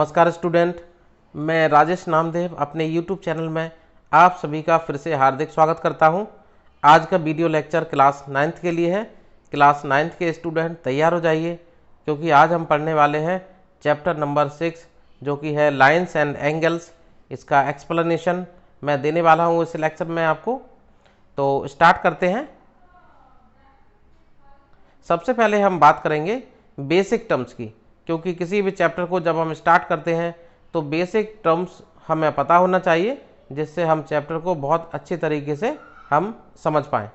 नमस्कार स्टूडेंट, मैं राजेश नामदेव अपने YouTube चैनल में आप सभी का फिर से हार्दिक स्वागत करता हूं। आज का वीडियो लेक्चर क्लास 9th के लिए है। क्लास 9th के स्टूडेंट तैयार हो जाइए, क्योंकि आज हम पढ़ने वाले हैं चैप्टर नंबर 6 जो कि है लाइन्स एंड एंगल्स। इसका एक्सप्लेनेशन मैं देने वाला हूँ इस लेक्चर में आपको। तो स्टार्ट करते हैं। सबसे पहले हम बात करेंगे बेसिक टर्म्स की, क्योंकि किसी भी चैप्टर को जब हम स्टार्ट करते हैं तो बेसिक टर्म्स हमें पता होना चाहिए, जिससे हम चैप्टर को बहुत अच्छे तरीके से हम समझ पाएँ।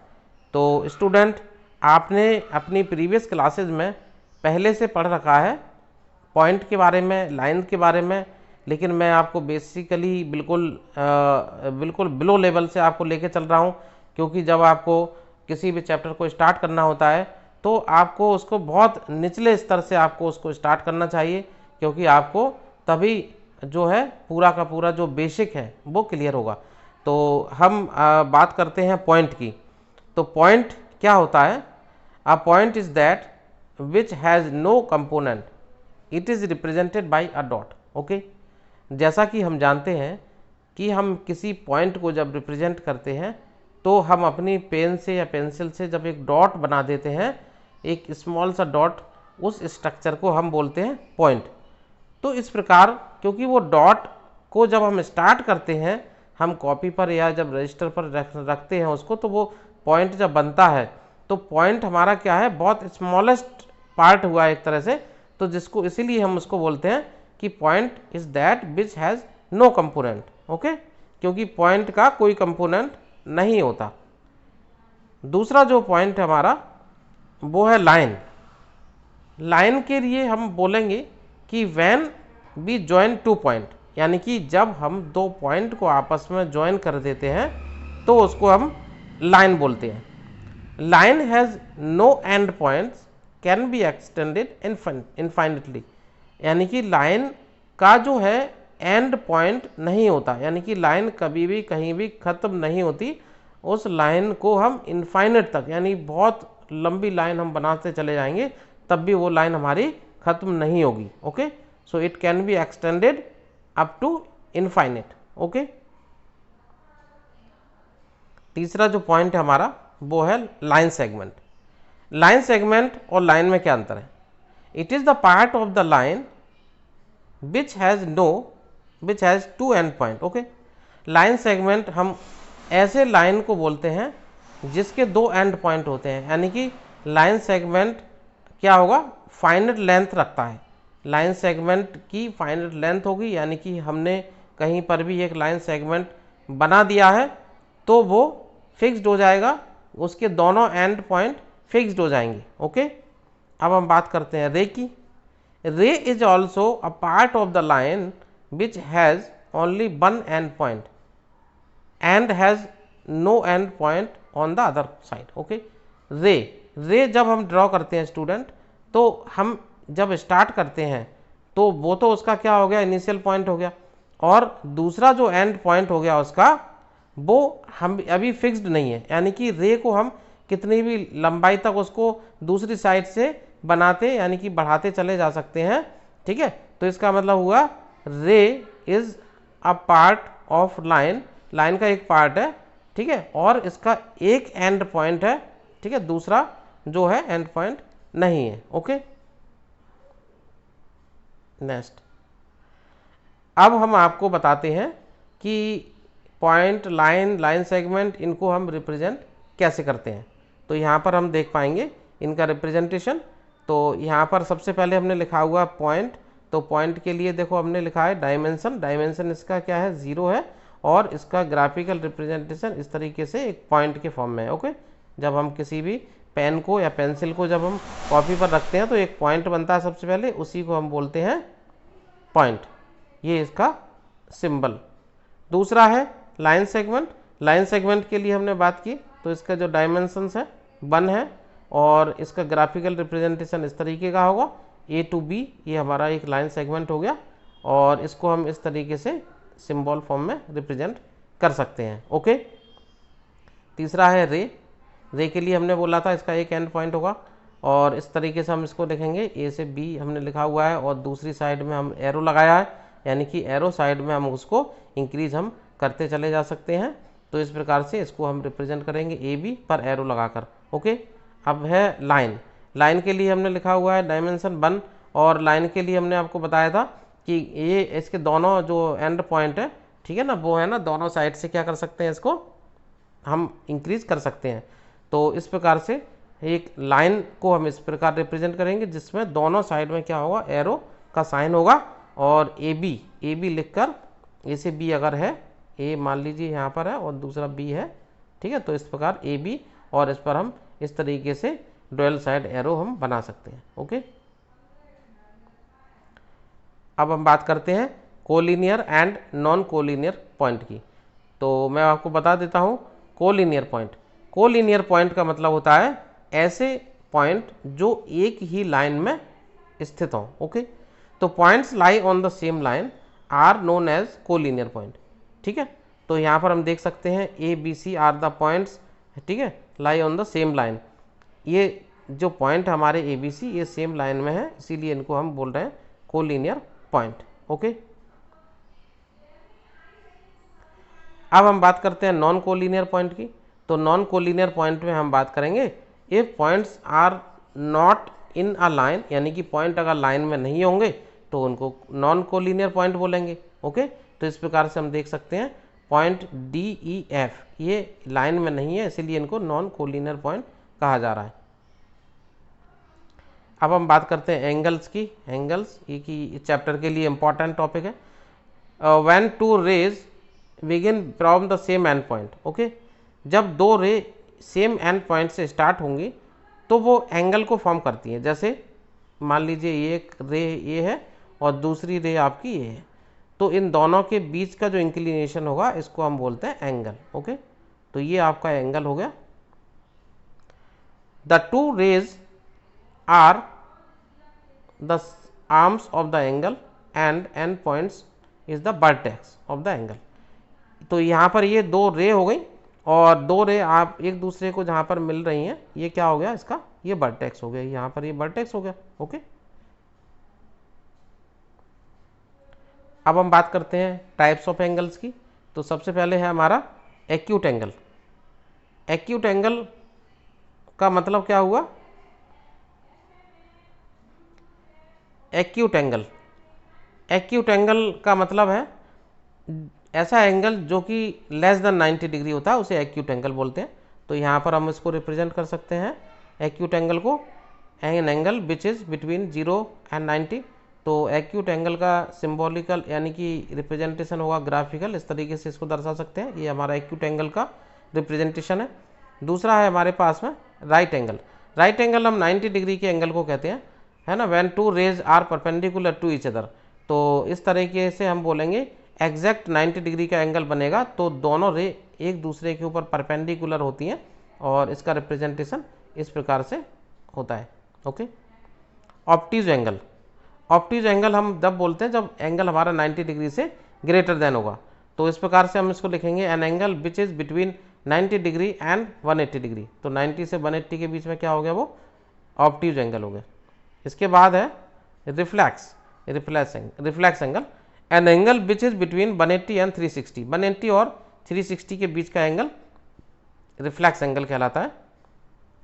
तो स्टूडेंट, आपने अपनी प्रीवियस क्लासेस में पहले से पढ़ रखा है पॉइंट के बारे में, लाइन के बारे में, लेकिन मैं आपको बेसिकली बिल्कुल बिलो लेवल से आपको लेके चल रहा हूँ, क्योंकि जब आपको किसी भी चैप्टर को स्टार्ट करना होता है तो आपको उसको बहुत निचले स्तर से आपको उसको स्टार्ट करना चाहिए, क्योंकि आपको तभी जो है पूरा का पूरा जो बेसिक है वो क्लियर होगा। तो हम बात करते हैं पॉइंट की। तो पॉइंट क्या होता है? A point is that which has no component, it is represented by a dot. Okay, जैसा कि हम जानते हैं कि हम किसी पॉइंट को जब रिप्रेजेंट करते हैं तो हम अपनी पेन से या पेंसिल से जब एक डॉट बना देते हैं, एक स्मॉल सा डॉट, उस स्ट्रक्चर को हम बोलते हैं पॉइंट। तो इस प्रकार, क्योंकि वो डॉट को जब हम स्टार्ट करते हैं, हम कॉपी पर या जब रजिस्टर पर रखते हैं उसको, तो वो पॉइंट जब बनता है तो पॉइंट हमारा क्या है, बहुत स्मॉलेस्ट पार्ट हुआ एक तरह से। तो जिसको इसीलिए हम उसको बोलते हैं कि point is that which has no component. Okay, क्योंकि पॉइंट का कोई कंपोनेंट नहीं होता। दूसरा जो पॉइंट है हमारा वो है लाइन। लाइन के लिए हम बोलेंगे कि when we join two point, यानी कि जब हम दो पॉइंट को आपस में ज्वाइन कर देते हैं तो उसको हम लाइन बोलते हैं। Line has no end points, can be extended infinitely, यानी कि लाइन का जो है एंड पॉइंट नहीं होता, यानी कि लाइन कभी भी कहीं भी ख़त्म नहीं होती। उस लाइन को हम इनफाइनिट तक, यानी बहुत लंबी लाइन हम बनाते चले जाएंगे, तब भी वो लाइन हमारी ख़त्म नहीं होगी। Okay, so it can be extended up to infinite. Okay, तीसरा जो पॉइंट है हमारा वो है लाइन सेगमेंट। लाइन सेगमेंट और लाइन में क्या अंतर है? It is the part of the line which has two end point. Okay, line segment हम ऐसे लाइन को बोलते हैं जिसके दो एंड पॉइंट होते हैं, यानी कि लाइन सेगमेंट क्या होगा, फाइनाइट लेंथ रखता है। लाइन सेगमेंट की फाइनाइट लेंथ होगी, यानी कि हमने कहीं पर भी एक लाइन सेगमेंट बना दिया है तो वो फिक्स्ड हो जाएगा, उसके दोनों एंड पॉइंट फिक्स्ड हो जाएंगे। ओके, अब हम बात करते हैं रे की। Ray is also a part of the line which has only one end point and has no end point on the other side. Okay, ray जब हम ड्रॉ करते हैं स्टूडेंट, तो हम जब स्टार्ट करते हैं तो वो तो उसका क्या हो गया, इनिशियल पॉइंट हो गया, और दूसरा जो एंड पॉइंट हो गया उसका, वो हम अभी फिक्स्ड नहीं है, यानी कि रे को हम कितनी भी लंबाई तक उसको दूसरी साइड से बनाते, यानी कि बढ़ाते चले जा सकते हैं। ठीक है, तो इसका मतलब हुआ रे is a part of line, line का एक पार्ट है। ठीक है, और इसका एक एंड पॉइंट है। ठीक है, दूसरा जो है एंड पॉइंट नहीं है। ओके, नेक्स्ट, अब हम आपको बताते हैं कि पॉइंट, लाइन, लाइन सेगमेंट, इनको हम रिप्रेजेंट कैसे करते हैं। तो यहाँ पर हम देख पाएंगे इनका रिप्रेजेंटेशन। तो यहाँ पर सबसे पहले हमने लिखा हुआ पॉइंट, तो पॉइंट के लिए देखो हमने लिखा है डायमेंशन। डायमेंशन इसका क्या है, 0 है, और इसका ग्राफिकल रिप्रेजेंटेशन इस तरीके से एक पॉइंट के फॉर्म में है। ओके, जब हम किसी भी पेन को या पेंसिल को जब हम कॉपी पर रखते हैं तो एक पॉइंट बनता है सबसे पहले, उसी को हम बोलते हैं पॉइंट। ये इसका सिंबल। दूसरा है लाइन सेगमेंट। लाइन सेगमेंट के लिए हमने बात की, तो इसका जो डायमेंशंस है 1 है, और इसका ग्राफिकल रिप्रेजेंटेशन इस तरीके का होगा, A to B, ये हमारा एक लाइन सेगमेंट हो गया, और इसको हम इस तरीके से सिंबल फॉर्म में रिप्रेजेंट कर सकते हैं। ओके, तीसरा है रे। रे के लिए हमने बोला था इसका एक एंड पॉइंट होगा, और इस तरीके से हम इसको लिखेंगे, ए से बी हमने लिखा हुआ है और दूसरी साइड में हम एरो लगाया है, यानी कि एरो साइड में हम उसको इंक्रीज हम करते चले जा सकते हैं। तो इस प्रकार से इसको हम रिप्रेजेंट करेंगे ए बी पर एरो लगाकर। ओके, अब है लाइन। लाइन के लिए हमने लिखा हुआ है डायमेंशन 1, और लाइन के लिए हमने आपको बताया था कि ये इसके दोनों जो एंड पॉइंट है, ठीक है ना, वो है ना, दोनों साइड से क्या कर सकते हैं, इसको हम इंक्रीज कर सकते हैं। तो इस प्रकार से एक लाइन को हम इस प्रकार रिप्रेजेंट करेंगे जिसमें दोनों साइड में क्या होगा, एरो का साइन होगा, और ए बी लिखकर, ए से बी अगर है, ए मान लीजिए यहाँ पर है और दूसरा बी है, ठीक है, तो इस प्रकार ए बी, और इस पर हम इस तरीके से डुअल साइड एरो हम बना सकते हैं। ओके, अब हम बात करते हैं collinear and non collinear point की। तो मैं आपको बता देता हूँ कोलिनियर पॉइंट। कोलिनियर पॉइंट का मतलब होता है ऐसे पॉइंट जो एक ही लाइन में स्थित हों। ओके, तो points lie on the same line are known as collinear point. ठीक है, तो यहाँ पर हम देख सकते हैं A B C are the points, ठीक है, lie on the same line. ये जो पॉइंट हमारे ए बी सी ये सेम लाइन में है, इसीलिए इनको हम बोल रहे हैं कोलिनियर पॉइंट। ओके, अब हम बात करते हैं नॉन कोलिनियर पॉइंट की। तो नॉन कोलिनियर पॉइंट में हम बात करेंगे if points are not in a line, यानी कि पॉइंट अगर लाइन में नहीं होंगे तो उनको नॉन कोलिनियर पॉइंट बोलेंगे। ओके, तो इस प्रकार से हम देख सकते हैं पॉइंट डी ई एफ ये लाइन में नहीं है, इसीलिए इनको नॉन कोलिनियर पॉइंट कहा जा रहा है। अब हम बात करते हैं एंगल्स की। एंगल्स ये की चैप्टर के लिए इंपॉर्टेंट टॉपिक है। When two rays begin from the same end point. Okay, जब दो रे सेम एंड पॉइंट से स्टार्ट होंगी तो वो एंगल को फॉर्म करती हैं। जैसे मान लीजिए ये एक रे ये है और दूसरी रे आपकी ये है, तो इन दोनों के बीच का जो इंक्लिनेशन होगा इसको हम बोलते हैं एंगल। ओके, तो ये आपका एंगल हो गया। The two rays are the arms of the angle and end points is the vertex of the angle. तो यहाँ पर ये दो रे हो गई और दो रे आप एक दूसरे को जहाँ पर मिल रही हैं, ये क्या हो गया इसका, ये वर्टेक्स हो गया, यहाँ पर ये वर्टेक्स हो गया। ओके, अब हम बात करते हैं टाइप्स ऑफ एंगल्स की। तो सबसे पहले है हमारा एक्यूट एंगल। एक्यूट एंगल का मतलब क्या हुआ, एक्यूट एंगल, एक्यूट एंगल का मतलब है ऐसा एंगल जो कि लेस देन 90 डिग्री होता है, उसे एक्यूट एंगल बोलते हैं। तो यहाँ पर हम इसको रिप्रेजेंट कर सकते हैं एक्यूट एंगल को, an angle which is between 0 and 90। तो एक्यूट एंगल का सिंबॉलिकल यानी कि रिप्रेजेंटेशन होगा ग्राफिकल, इस तरीके से इसको दर्शा सकते हैं। ये हमारा एक्यूट एंगल का रिप्रेजेंटेशन है। दूसरा है हमारे पास में राइट एंगल। राइट एंगल हम 90 डिग्री के एंगल को कहते हैं, है ना, when two rays are perpendicular to each other. तो इस तरीके से हम बोलेंगे एग्जैक्ट 90 डिग्री का एंगल बनेगा तो दोनों रे एक दूसरे के ऊपर परपेंडिकुलर होती हैं और इसका रिप्रेजेंटेशन इस प्रकार से होता है। Okay, obtuse angle. Obtuse angle हम जब बोलते हैं जब एंगल हमारा 90 डिग्री से ग्रेटर देन होगा। तो इस प्रकार से हम इसको लिखेंगे an angle which is between 90 degree and 180 degree. तो 90 से 180 के बीच में क्या हो गया, वो ऑब्ट्यूज एंगल हो गया। इसके बाद है reflex angle, an angle which is between 180 and 360। 180 और 360 के बीच का एंगल रिफ्लेक्स एंगल कहलाता है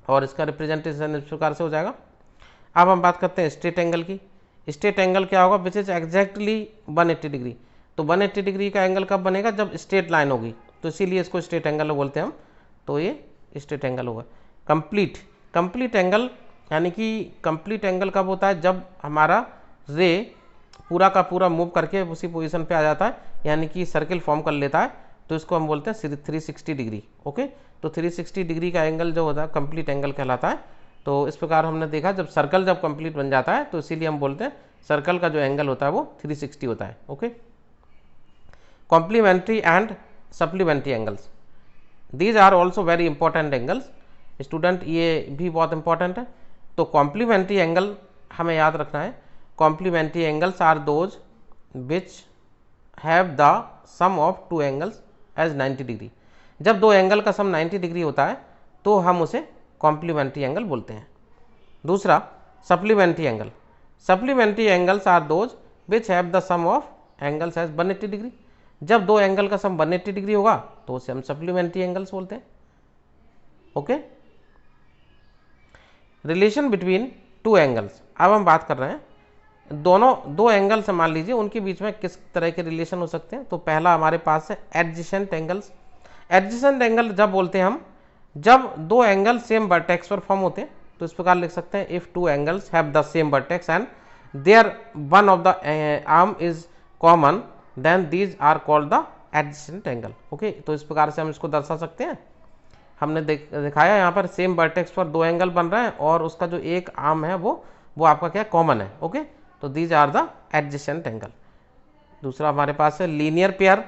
और इसका रिप्रेजेंटेशन इस प्रकार से हो जाएगा। अब हम बात करते हैं स्ट्रेट एंगल की। स्ट्रेट एंगल क्या होगा, विच इज एग्जैक्टली 180 डिग्री। तो 180 डिग्री का एंगल कब बनेगा, जब स्ट्रेट लाइन होगी, तो इसीलिए इसको स्ट्रेट एंगल बोलते हैं हम। तो ये स्ट्रेट एंगल होगा। कंप्लीट एंगल यानी कि कंप्लीट एंगल कब होता है, जब हमारा रे पूरा का पूरा मूव करके उसी पोजीशन पे आ जाता है, यानी कि सर्किल फॉर्म कर लेता है, तो इसको हम बोलते हैं 360 डिग्री। ओके, तो 360 डिग्री का एंगल जो होता है कंप्लीट एंगल कहलाता है। तो इस प्रकार हमने देखा जब सर्कल जब कंप्लीट बन जाता है तो इसीलिए हम बोलते हैं सर्कल का जो एंगल होता है वो 360 होता है। Okay, complementary and supplementary angles, these are also very important angles. Student ये भी बहुत इंपॉर्टेंट है। तो कॉम्प्लीमेंट्री एंगल हमें याद रखना है, complementary angles are those which have the sum of two angles as 90 degree. जब दो एंगल का सम 90 डिग्री होता है तो हम उसे कॉम्प्लीमेंट्री एंगल बोलते हैं। दूसरा supplementary angle, supplementary angles are those which have the sum of angles as 180 degree. जब दो एंगल का सम 180 डिग्री होगा तो उसे हम सप्लीमेंट्री एंगल्स बोलते हैं। Okay, relation between two angles, अब हम बात कर रहे हैं दोनों दो एंगल्स मान लीजिए उनके बीच में किस तरह के रिलेशन हो सकते हैं। तो पहला हमारे पास है एडजेसेंट एंगल्स। एडजेसेंट एंगल जब बोलते हैं हम, जब दो एंगल सेम वर्टेक्स पर फॉर्म होते हैं, तो इस प्रकार लिख सकते हैं if two angles have the same vertex and there one of the arm is common then these are called the adjacent angle. Okay, तो इस प्रकार से हम इसको दर्शा सकते हैं। हमने दिखाया यहाँ पर सेम वर्टेक्स पर दो एंगल बन रहे हैं और उसका जो एक आर्म है वो आपका क्या कॉमन है। ओके, तो these are the adjacent angle. दूसरा हमारे पास है linear pair.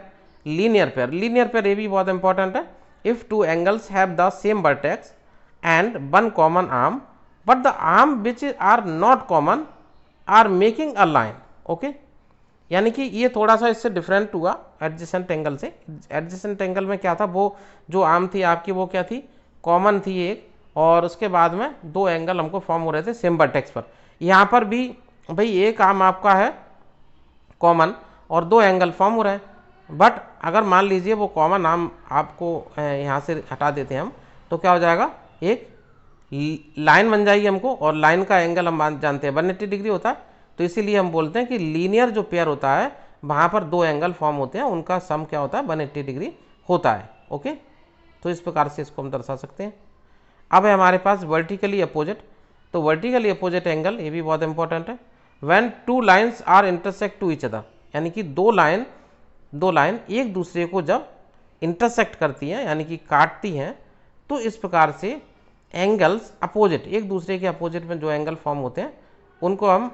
Linear pair, linear pair ये भी बहुत इंपॉर्टेंट है। If two angles have the same vertex and one common arm but the arm which are not common are making a line. Okay, यानी कि ये थोड़ा सा इससे डिफरेंट हुआ एडजेसेंट एंगल से। एडजेसेंट एंगल में क्या था, वो जो आर्म थी आपकी वो क्या थी, कॉमन थी एक, और उसके बाद में दो एंगल हमको फॉर्म हो रहे थे सेम वर्टेक्स पर। यहाँ पर भी भाई एक आर्म आपका है कॉमन और दो एंगल फॉर्म हो रहे हैं, बट अगर मान लीजिए वो कॉमन आर्म आपको यहाँ से हटा देते हैं हम, तो क्या हो जाएगा, एक लाइन बन जाएगी हमको, और लाइन का एंगल हम जानते हैं 180 डिग्री होता है। तो इसीलिए हम बोलते हैं कि लीनियर जो पेयर होता है वहाँ पर दो एंगल फॉर्म होते हैं, उनका सम क्या होता है 180 डिग्री होता है। ओके, तो इस प्रकार से इसको हम दर्शा सकते हैं। अब है हमारे पास वर्टिकली अपोजिट। तो वर्टिकली अपोजिट एंगल ये भी बहुत इंपॉर्टेंट है। When two lines are intersect to each other, यानी कि दो लाइन एक दूसरे को जब इंटरसेक्ट करती हैं यानी कि काटती हैं, तो इस प्रकार से एंगल्स अपोजिट, एक दूसरे के अपोजिट में जो एंगल फॉर्म होते हैं उनको हम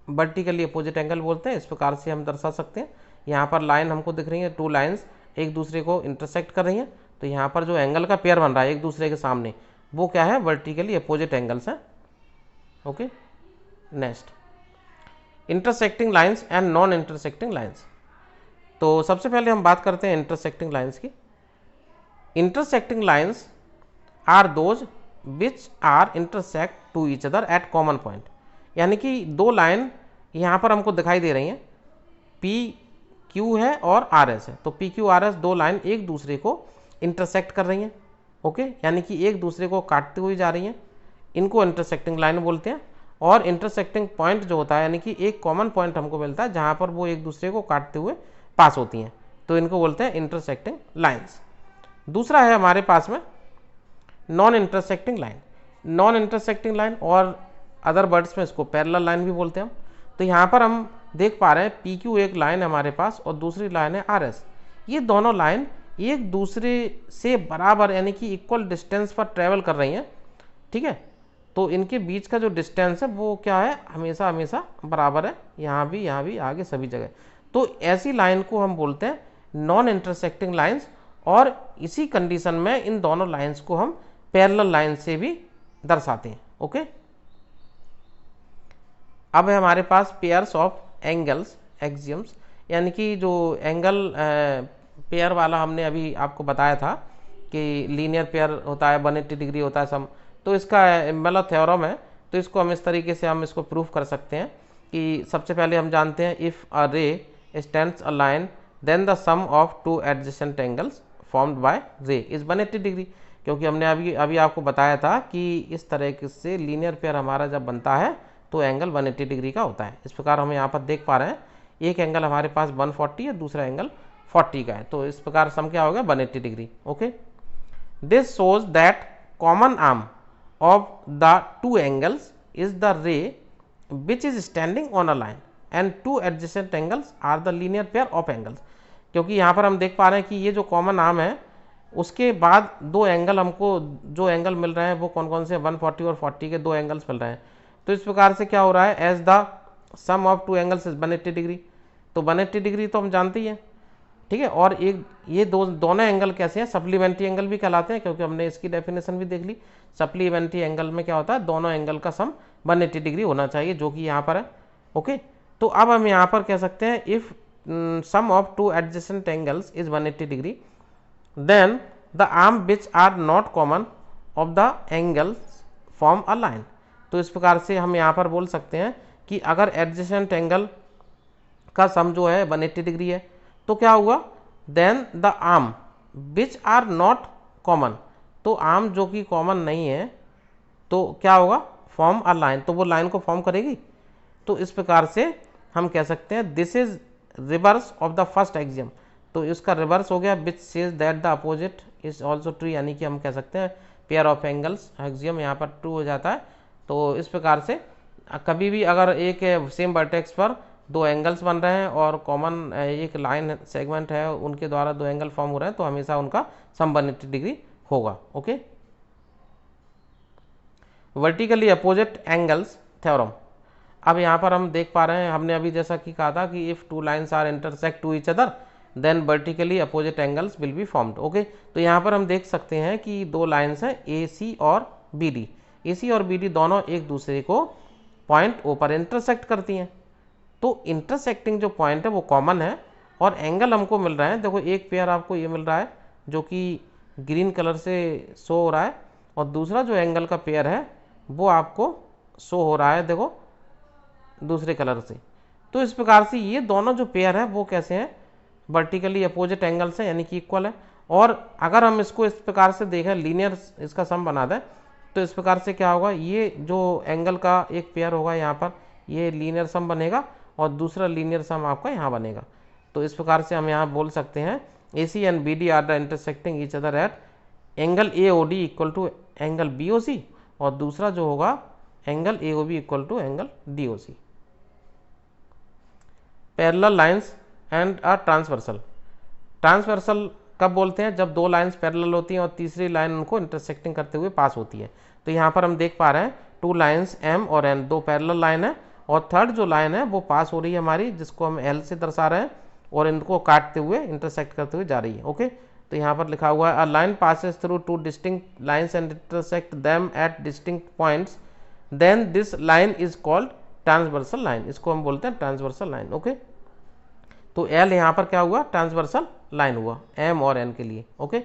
वर्टिकली अपोजिट एंगल बोलते हैं। इस प्रकार से हम दर्शा सकते हैं। यहाँ पर लाइन हमको दिख रही है, टू लाइन्स एक दूसरे को इंटरसेक्ट कर रही हैं, तो यहाँ पर जो एंगल का पेयर बन रहा है एक दूसरे के सामने, वो क्या है, वर्टिकली अपोजिट एंगल्स हैं। Okay, next intersecting lines and non intersecting lines. तो सबसे पहले हम बात करते हैं इंटरसेक्टिंग लाइन्स की। Intersecting lines are those which are intersect to each other at common point, यानी कि दो लाइन यहाँ पर हमको दिखाई दे रही हैं, पी क्यू है और आर एस है। तो पी क्यू आर एस दो लाइन एक दूसरे को इंटरसेक्ट कर रही हैं। ओके, यानी कि एक दूसरे को काटती हुई जा रही हैं, इनको इंटरसेक्टिंग लाइन बोलते हैं। और इंटरसेक्टिंग पॉइंट जो होता है, यानी कि एक कॉमन पॉइंट हमको मिलता है जहाँ पर वो एक दूसरे को काटते हुए पास होती हैं, तो इनको बोलते हैं इंटरसेक्टिंग लाइन्स। दूसरा है हमारे पास में non intersecting line. Non intersecting line और अदर वर्ड्स में इसको पैरेलल लाइन भी बोलते हैं हम। तो यहाँ पर हम देख पा रहे हैं पी क्यू एक लाइन है हमारे पास और दूसरी लाइन है आर एस। ये दोनों लाइन एक दूसरे से बराबर यानी कि इक्वल डिस्टेंस पर ट्रेवल कर रही हैं। ठीक है, तो इनके बीच का जो डिस्टेंस है वो क्या है, हमेशा हमेशा बराबर है, यहाँ भी आगे सभी जगह। तो ऐसी लाइन को हम बोलते हैं नॉन इंटरसेक्टिंग लाइन्स, और इसी कंडीशन में इन दोनों लाइन्स को हम पैरेलल लाइन से भी दर्शाते हैं। ओके, अब है हमारे पास पेयर्स ऑफ एंगल्स एक्सियम्स, यानी कि जो एंगल पेयर वाला हमने अभी आपको बताया था कि लीनियर पेयर होता है 180 डिग्री होता है सम, तो इसका मतलब थ्योरम है। तो इसको हम इस तरीके से हम इसको प्रूफ कर सकते हैं कि सबसे पहले हम जानते हैं if a ray stands a line then the sum of two adjacent angles formed by ray is 180 degree, क्योंकि हमने अभी आपको बताया था कि इस तरह से लीनियर पेयर हमारा जब बनता है तो एंगल 180 डिग्री का होता है। इस प्रकार हम यहाँ पर देख पा रहे हैं एक एंगल हमारे पास 140 है, दूसरा एंगल 40 का है, तो इस प्रकार सम क्या होगा 180 degree. Okay, this shows that common arm of the two angles is the ray which is standing on a line and two adjacent angles are the linear pair of angles. क्योंकि यहाँ पर हम देख पा रहे हैं कि ये जो कॉमन आर्म है उसके बाद दो एंगल हमको जो एंगल मिल रहे हैं वो कौन कौन से 140 और 40 के दो एंगल्स मिल रहे हैं। तो इस प्रकार से क्या हो रहा है, as the sum of two angles is 180 degree. तो 180 डिग्री तो हम जानते ही हैं। ठीक है, और एक ये दोनों एंगल कैसे हैं, सप्लीमेंट्री एंगल भी कहलाते हैं, क्योंकि हमने इसकी डेफिनेशन भी देख ली। सप्लीमेंट्री एंगल में क्या होता है, दोनों एंगल का सम 180 डिग्री होना चाहिए, जो कि यहाँ पर है। ओके, तो अब हम यहाँ पर कह सकते हैं if sum of two adjacent angles is 180 degree then the arm which are not common of the angles form a line. तो इस प्रकार से हम यहाँ पर बोल सकते हैं कि अगर एडजेसेंट एंगल का सम जो है 180 डिग्री है तो क्या हुआ, then the arm which are not common, तो आर्म जो कि कॉमन नहीं है तो क्या होगा, फॉर्म अ लाइन, तो वो लाइन को फॉर्म करेगी। तो इस प्रकार से हम कह सकते हैं this is reverse of the first axiom, तो इसका रिवर्स हो गया which says that the opposite is also true, यानी कि हम कह सकते हैं पेयर ऑफ एंगल्स एक्सियम यहाँ पर ट्रू हो जाता है। तो इस प्रकार से कभी भी अगर एक सेम वर्टेक्स पर दो एंगल्स बन रहे हैं और कॉमन एक लाइन सेगमेंट है, उनके द्वारा दो एंगल फॉर्म हो रहे हैं, तो हमेशा उनका सम 180 डिग्री होगा। Okay, vertically opposite angles theorem. अब यहाँ पर हम देख पा रहे हैं, हमने अभी जैसा कि कहा था कि if two lines are intersect to each other then vertically opposite angles will be formed. Okay, तो यहाँ पर हम देख सकते हैं कि दो लाइन्स हैं AC और BD। AC और BD दोनों एक दूसरे को पॉइंट O पर इंटरसेक्ट करती हैं, तो इंटरसेक्टिंग जो पॉइंट है वो कॉमन है और एंगल हमको मिल रहा है। देखो एक पेयर आपको ये मिल रहा है जो कि ग्रीन कलर से शो हो रहा है और दूसरा जो एंगल का पेयर है वो आपको शो हो रहा है देखो दूसरे कलर से। तो इस प्रकार से ये दोनों जो पेयर है वो कैसे हैं, वर्टिकली अपोजिट एंगल्स हैं, यानी कि इक्वल है। और अगर हम इसको इस प्रकार से देखें, लीनियर इसका सम बना दें, तो इस प्रकार से क्या होगा, ये जो एंगल का एक पेयर होगा यहाँ पर ये लीनियर सम बनेगा और दूसरा लीनियर सम आपका यहाँ बनेगा। तो इस प्रकार से हम यहाँ बोल सकते हैं AC and BD are the intersecting each other at angle AOD equal to angle BOC, और दूसरा जो होगा angle AOB equal to angle DOC। Parallel lines and a transversal. Transversal कब बोलते हैं, जब दो लाइंस पैरेलल होती हैं और तीसरी लाइन उनको इंटरसेक्टिंग करते हुए पास होती है। तो यहाँ पर हम देख पा रहे हैं टू लाइंस M और N, दो पैरेलल लाइन है और थर्ड जो लाइन है वो पास हो रही है हमारी, जिसको हम L से दर्शा रहे हैं, और इनको काटते हुए इंटरसेक्ट करते हुए जा रही है। ओके, तो यहाँ पर लिखा हुआ है a line passes through two distinct lines and intersect them at distinct points, then this line is called transversal line, इसको हम बोलते हैं ट्रांसवर्सल लाइन। ओके, तो L यहाँ पर क्या हुआ, ट्रांसवर्सल लाइन हुआ M और N के लिए। ओके,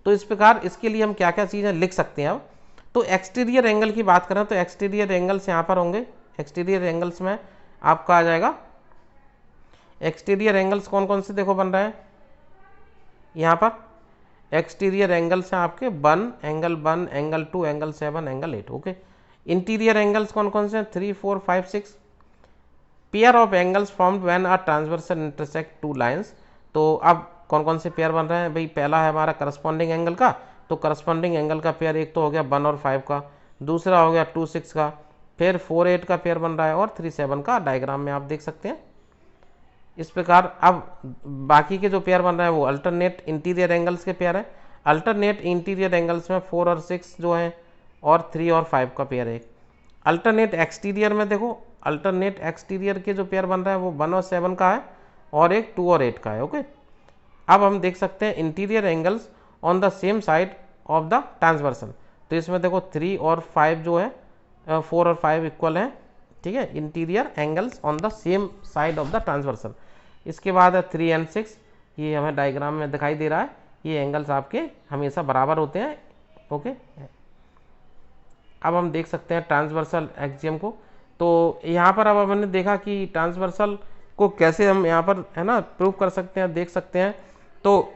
तो इस प्रकार इसके लिए हम क्या क्या चीज़ें लिख सकते हैं। अब तो एक्सटीरियर एंगल की बात करें तो एक्सटीरियर एंगल्स यहाँ पर होंगे। एक्सटीरियर एंगल्स में आपका आ जाएगा, एक्सटीरियर एंगल्स कौन कौन से देखो बन रहे हैं यहाँ पर। एक्सटीरियर एंगल्स हैं आपके 1, angle 1, angle 2, angle 7, angle 8। Okay, interior angles कौन कौन से हैं, 3, 4, 5, 6। Pair of angles formed when a transversal intersect two lines. तो अब कौन कौन से पेयर बन रहे हैं भाई, पहला है हमारा करस्पॉन्डिंग एंगल का, तो करस्पॉन्डिंग एंगल का पेयर एक तो हो गया 1 और 5 का, दूसरा हो गया 2, 6 का, फिर 4, 8 का पेयर बन रहा है और 3, 7 का, डायग्राम में आप देख सकते हैं इस प्रकार। अब बाकी के जो पेयर बन रहे हैं वो अल्टरनेट इंटीरियर एंगल्स के पेयर है। अल्टरनेट इंटीरियर एंगल्स में 4 और 6 जो है और 3 और 5 का पेयर है। अल्टरनेट एक्सटीरियर में देखो, अल्टरनेट एक्सटीरियर के जो पेयर बन रहा है वो 1 और 7 का है और एक 2 और 8 का है। ओके, अब हम देख सकते हैं interior angles on the same side of the transversal. तो इसमें देखो 3 और 5 जो है 4 और 5 इक्वल है, ठीक है, interior angles on the same side of the transversal. इसके बाद है 3 एंड 6, ये हमें डायग्राम में दिखाई दे रहा है, ये एंगल्स आपके हमेशा बराबर होते हैं। ओके, अब हम देख सकते हैं ट्रांसवर्सल एक्सियम को। तो यहाँ पर अब हमने देखा कि ट्रांसवर्सल को कैसे हम यहाँ पर है ना प्रूव कर सकते हैं, देख सकते हैं। तो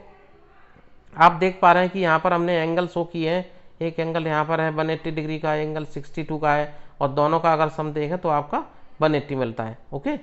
आप देख पा रहे हैं कि यहाँ पर हमने एंगल शो किए हैं, एक एंगल यहाँ पर है 180 डिग्री का, एंगल 62 का है, और दोनों का अगर सम देखें तो आपका 180 मिलता है। ओके,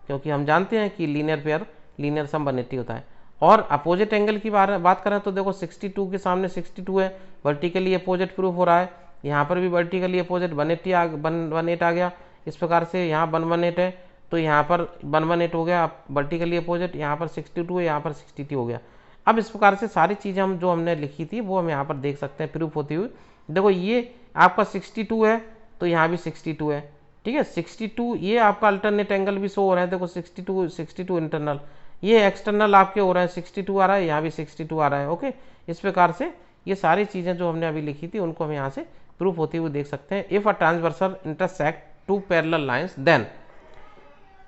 क्योंकि हम जानते हैं कि लीनियर पेयर लीनियर सम 180 होता है। और अपोजिट एंगल की बात करें तो देखो 62 के सामने 62 है, वर्टिकली अपोजिट प्रूफ हो रहा है, यहाँ पर भी वर्टिकली अपोजिट 180 आ गया। इस प्रकार से यहाँ 118 है तो यहाँ पर 118 हो गया वर्टिकली अपोजिट, यहाँ पर 62 है, यहाँ पर 62 हो गया। अब इस प्रकार से सारी चीज़ें हम जो हमने लिखी थी वो हम यहाँ पर देख सकते हैं प्रूफ होती हुई। देखो ये आपका 62 है तो यहाँ भी 62 है, ठीक है, 62 ये आपका अल्टरनेट एंगल भी शो हो रहा है, देखो 62 इंटरनल, ये एक्सटर्नल आपके हो रहा है 62 आ रहा है, यहाँ भी 62 आ रहा है। ओके, इस प्रकार से ये सारी चीज़ें जो हमने अभी लिखी थी उनको हम यहाँ से प्रूफ होती हुई देख सकते हैं। If a transversal intersect two parallel lines then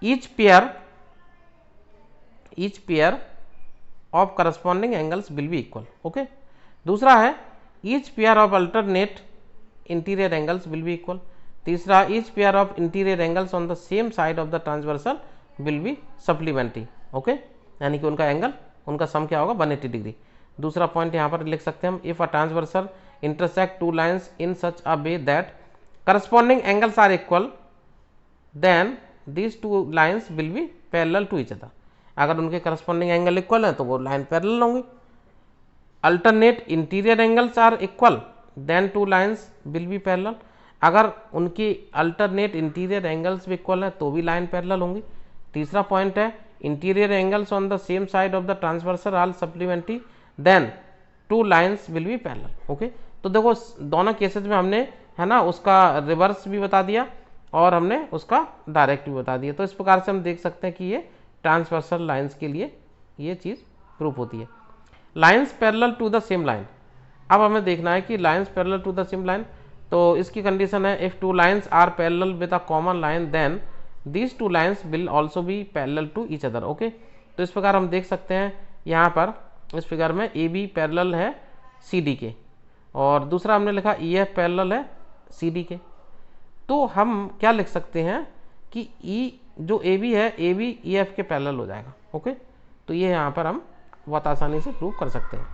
each pair of corresponding angles will be equal। Okay, दूसरा है each pair of alternate interior angles will be equal। तीसरा, each pair of interior angles on the same side of the transversal will be supplementary. Okay, यानी कि उनका angle, उनका सम क्या होगा, 180 degree. दूसरा पॉइंट यहाँ पर लिख सकते हैं हम, if a transversal intersect two lines in such a way that corresponding angles are equal then these two lines will be parallel to each other. अगर उनके करस्पॉन्डिंग एंगल इक्वल है तो वो लाइन पैरेलल होंगी। Alternate interior angles are equal then two lines will be parallel. अगर उनकी alternate interior angles भी equal है तो भी लाइन पैरेलल होंगी। तीसरा पॉइंट है, interior angles on the same side of the transversal are supplementary then two lines will be parallel. Okay, तो देखो दोनों केसेस में हमने, है ना, उसका रिवर्स भी बता दिया और हमने उसका डायरेक्ट भी बता दिया। तो इस प्रकार से हम देख सकते हैं कि ये ट्रांसवर्सल लाइन्स के लिए ये चीज़ प्रूफ होती है। Lines parallel to the same line, अब हमें देखना है कि lines parallel to the same line, तो इसकी कंडीशन है, if two lines are parallel with a common line then these two lines will also be parallel to each other. Okay, तो इस प्रकार हम देख सकते हैं यहाँ पर इस फिगर में ए बी पैरेलल है सी डी के, और दूसरा हमने लिखा ई एफ पैरेलल है सी डी के। तो हम क्या लिख सकते हैं कि ई जो ए बी है, ए बी ई एफ के पैरेलल हो जाएगा। ओके, तो ये यहाँ पर हम बहुत आसानी से प्रूव कर सकते हैं।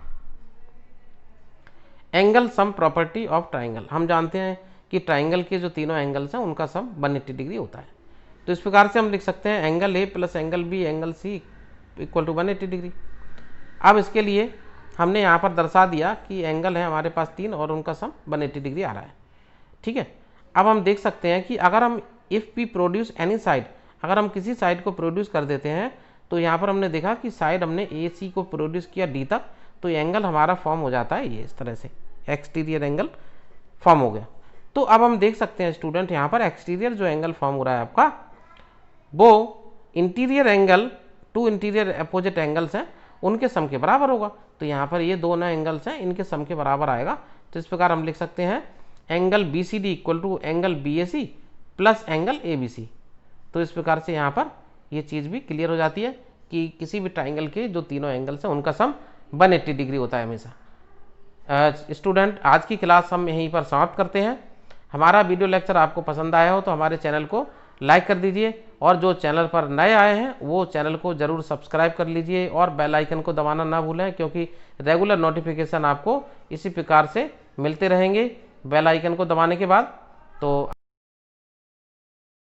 Angle sum property of triangle, हम जानते हैं कि ट्राइंगल के जो तीनों एंगल्स हैं उनका सम 180 डिग्री होता है। तो इस प्रकार से हम लिख सकते हैं angle A plus angle B angle C equal to 180 degree. अब इसके लिए हमने यहाँ पर दर्शा दिया कि एंगल है हमारे पास 3 और उनका सम 180 डिग्री आ रहा है। ठीक है, अब हम देख सकते हैं कि अगर हम if we produce any side, अगर हम किसी साइड को प्रोड्यूस कर देते हैं, तो यहाँ पर हमने देखा कि साइड हमने ए सी को प्रोड्यूस किया डी तक, तो एंगल हमारा फॉर्म हो जाता है ये इस तरह से, एक्सटीरियर एंगल फॉर्म हो गया। तो अब हम देख सकते हैं स्टूडेंट, यहाँ पर एक्सटीरियर जो एंगल फॉर्म हो रहा है आपका, वो interior angle, to interior opposite angles हैं उनके सम के बराबर होगा। तो यहाँ पर ये दोनों एंगल्स हैं, इनके सम के बराबर आएगा। तो इस प्रकार हम लिख सकते हैं angle B C D equal to angle B A C plus angle A B C. तो इस प्रकार से यहाँ पर ये चीज़ भी क्लियर हो जाती है कि किसी भी ट्राइंगल के जो तीनों एंगल्स हैं उनका सम 180 डिग्री होता है हमेशा। स्टूडेंट, आज की क्लास हम यहीं पर समाप्त करते हैं। हमारा वीडियो लेक्चर आपको पसंद आया हो तो हमारे चैनल को लाइक कर दीजिए, और जो चैनल पर नए आए हैं वो चैनल को ज़रूर सब्सक्राइब कर लीजिए और बेल आइकन को दबाना ना भूलें, क्योंकि रेगुलर नोटिफिकेशन आपको इसी प्रकार से मिलते रहेंगे बेल आइकन को दबाने के बाद। तो